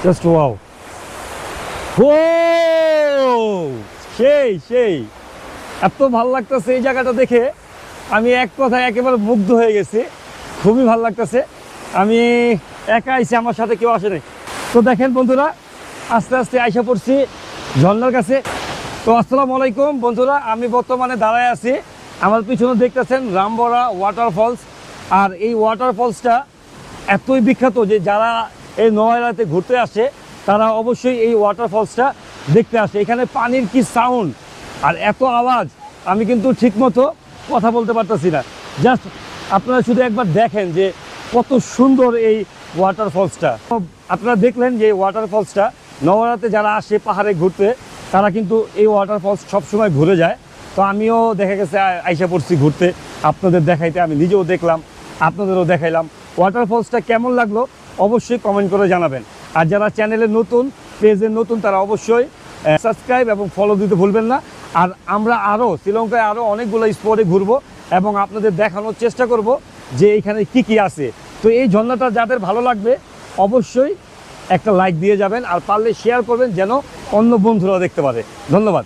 Just wow, ও সেই এত ভালো লাগতেছে এই জায়গাটা দেখে। আমি এক কথায় একেবারে মুগ্ধ হয়ে গেছি, খুবই ভালো লাগতেছে। আমি একা আইছি, আমার সাথে কেউ আসে নাই। তো দেখেন বন্ধুরা, আস্তে আস্তে আইসা পড়ছি ঝর্ণার কাছে। তো আসসালামু আলাইকুম বন্ধুরা, আমি বর্তমানে দাঁড়ায় আছি, আমার পিছনে দেখতেছেন রামবরা ওয়াটারফলস। আর এই ওয়াটারফলসটা এতই বিখ্যাত যে যারা এই নোয়াখালীতে ঘুরতে আসে তারা অবশ্যই এই ওয়াটারফলসটা দেখতে আসে। এখানে পানির কি সাউন্ড আর এত আওয়াজ, আমি কিন্তু ঠিকমতো কথা বলতে পারতেছি না। জাস্ট আপনারা শুধু একবার দেখেন যে কত সুন্দর এই ওয়াটারফলসটা। আপনারা দেখলেন যে ওয়াটারফলসটা নোয়াখালীতে যারা আসে পাহাড়ে ঘুরতে তারা কিন্তু এই ওয়াটারফলস সবসময় ঘুরে যায়। তো আমিও দেখা গেছে আইসা পড়ছি ঘুরতে, আপনাদের দেখাইতে। আমি নিজেও দেখলাম, আপনাদেরও দেখাইলাম। ওয়াটারফলসটা কেমন লাগলো অবশ্যই কমেন্ট করে জানাবেন। আর যারা চ্যানেলে নতুন, পেজে নতুন, তারা অবশ্যই সাবস্ক্রাইব এবং ফলো দিতে ভুলবেন না। আর আমরা আরও শ্রীলঙ্কায় আরও অনেকগুলো স্পটে ঘুরবো এবং আপনাদের দেখানোর চেষ্টা করব যে এখানে কি আছে। তো এই ঝর্ণাটা যাদের ভালো লাগবে অবশ্যই একটা লাইক দিয়ে যাবেন, আর পারলে শেয়ার করবেন যেন অন্য বন্ধুরাও দেখতে পারে। ধন্যবাদ।